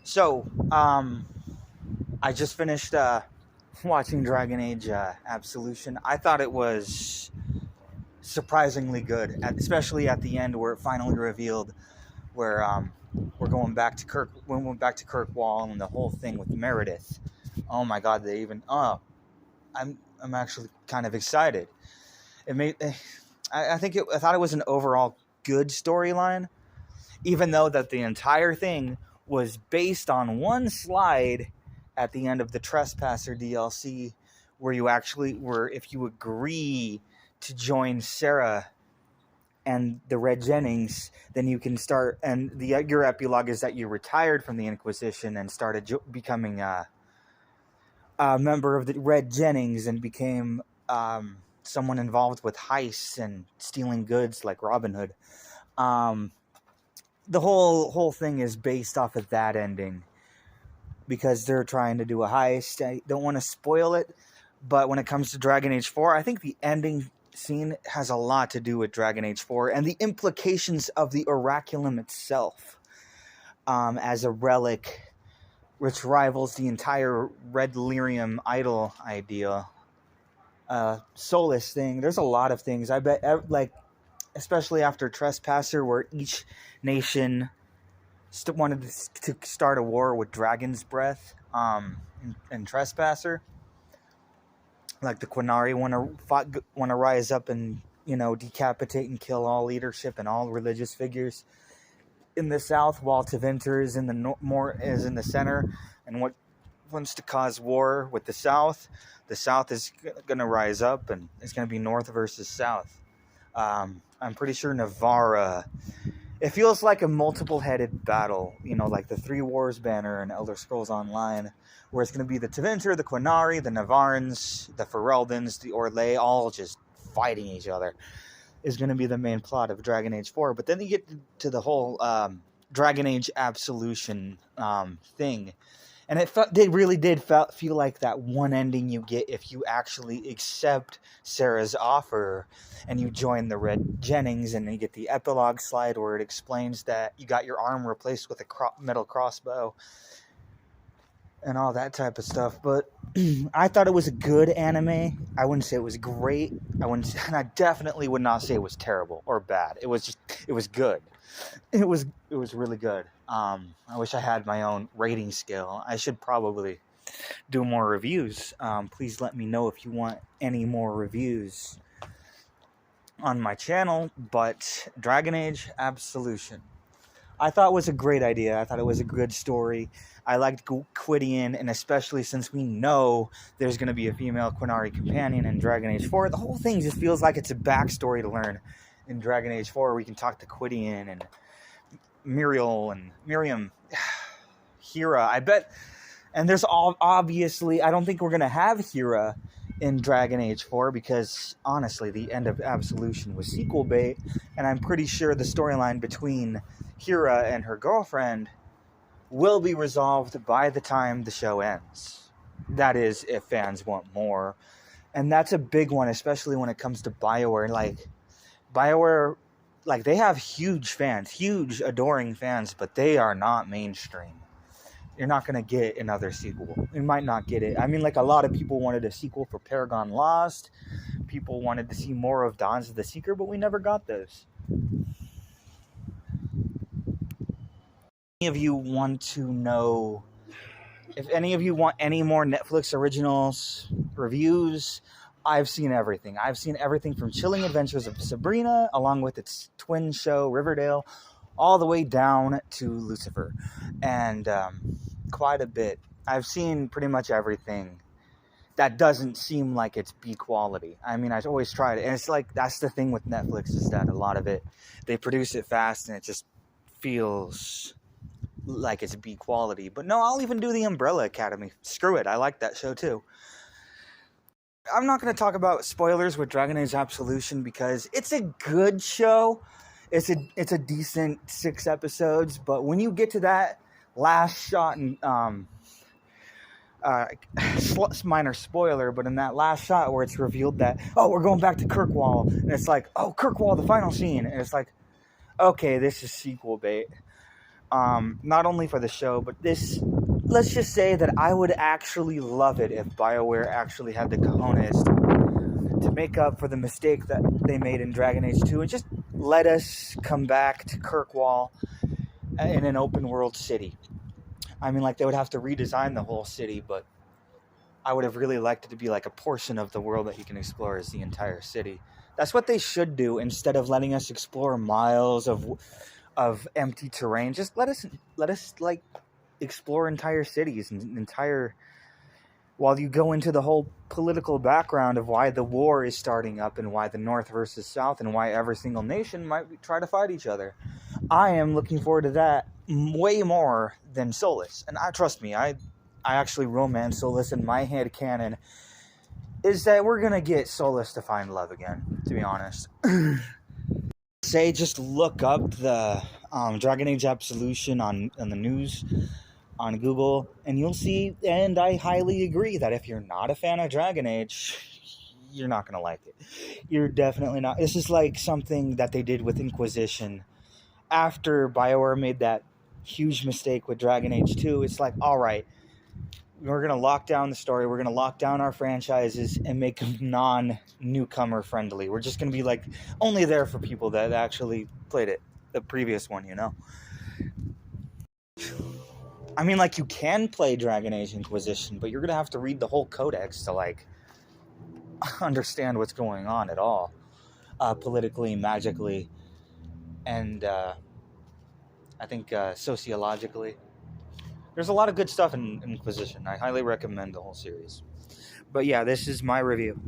So, I just finished watching Dragon Age Absolution. I thought it was surprisingly good, especially at the end where it finally revealed where we're going back to we went back to Kirkwall and the whole thing with Meredith. Oh my God! They even I'm actually kind of excited. It made I thought it was an overall good storyline, even though that the entire thing was based on one slide at the end of the Trespasser DLC, where you actually were, if you agree to join Sarah and the Red Jennings, then you can start. And your epilogue is that you retired from the Inquisition and started becoming a member of the Red Jennings and became someone involved with heists and stealing goods like Robin Hood. The whole thing is based off of that ending because they're trying to do a heist. I don't want to spoil it, but when it comes to Dragon Age 4, I think the ending scene has a lot to do with Dragon Age 4 and the implications of the Oraculum itself as a relic which rivals the entire Red Lyrium idol idea. Soulless thing. There's a lot of things. I bet, especially after Trespasser, where each nation wanted to start a war with Dragon's Breath in Trespasser. Like the Quinari want to rise up and, decapitate and kill all leadership and all religious figures in the south, while Tevinter is in the center and what wants to cause war with the south. The south is going to rise up and it's going to be north versus south. I'm pretty sure Navarra. It feels like a multiple-headed battle, like the Three Wars banner in Elder Scrolls Online, where it's going to be the Tevinter, the Quinari, the Navarrans, the Ferelden's, the Orlais, all just fighting each other, is going to be the main plot of Dragon Age 4. But then you get to the whole Dragon Age Absolution thing. And they really did feel like that one ending you get if you actually accept Sarah's offer and you join the Red Jennings, and you get the epilogue slide where it explains that you got your arm replaced with a metal crossbow and all that type of stuff. But I thought it was a good anime. I wouldn't say it was great. And I definitely would not say it was terrible or bad. It was good. It was really good. I wish I had my own rating scale. I should probably do more reviews. Please let me know if you want any more reviews on my channel. But Dragon Age Absolution, I thought was a great idea. I thought it was a good story. I liked Gwydion, and especially since we know there's going to be a female Quinari companion in Dragon Age 4, the whole thing just feels like it's a backstory to learn in Dragon Age 4. We can talk to Gwydion and Miriam, Hera, I bet. And there's obviously, I don't think we're going to have Hera in Dragon Age 4 because, honestly, the end of Absolution was sequel bait, and I'm pretty sure the storyline between Hera and her girlfriend will be resolved by the time the show ends. That is, if fans want more. And that's a big one, especially when it comes to BioWare. BioWare, they have huge fans, huge adoring fans, but they are not mainstream. You're not going to get another sequel. You might not get it. I mean, a lot of people wanted a sequel for Paragon Lost. People wanted to see more of Dawns of the Seeker, but we never got those. If any of you want to know, if any of you want any more Netflix originals, reviews, I've seen everything. I've seen everything from Chilling Adventures of Sabrina, along with its twin show, Riverdale, all the way down to Lucifer. And quite a bit. I've seen pretty much everything that doesn't seem like it's B quality. I mean, I always tried it. And it's that's the thing with Netflix, is that a lot of it, they produce it fast and it just feels like it's B quality. But no, I'll even do the Umbrella Academy. Screw it. I like that show too. I'm not going to talk about spoilers with Dragon Age Absolution because it's a good show. It's a decent 6 episodes, but when you get to that last shot, and minor spoiler, but in that last shot where it's revealed that, we're going back to Kirkwall, and it's Kirkwall, the final scene, and it's okay, this is sequel bait. Not only for the show, but this. Let's just say that I would actually love it if BioWare actually had the cojones to make up for the mistake that they made in Dragon Age 2 and just let us come back to Kirkwall in an open world city. I mean, like, they would have to redesign the whole city, but I would have really liked it to be like a portion of the world that you can explore as the entire city. That's what they should do instead of letting us explore miles of empty terrain. Just let us like explore entire cities and entire, while you go into the whole political background of why the war is starting up and why the North versus South and why every single nation might try to fight each other. I am looking forward to that way more than Solus. And trust me, I actually romance Solus in my head canon is that we're going to get Solus to find love again, to be honest. Say just look up the Dragon Age Absolution on the news on Google, and you'll see, and I highly agree that if you're not a fan of Dragon Age, you're not going to like it. You're definitely not. This is like something that they did with Inquisition. After BioWare made that huge mistake with Dragon Age 2, it's like, all right, we're going to lock down the story, we're going to lock down our franchises and make them non-newcomer friendly. We're just going to be like only there for people that actually played it, the previous one, you know? I mean, like, you can play Dragon Age Inquisition, but you're going to have to read the whole codex to, like, understand what's going on at all, politically, magically, and I think sociologically. There's a lot of good stuff in Inquisition. I highly recommend the whole series. But yeah, this is my review.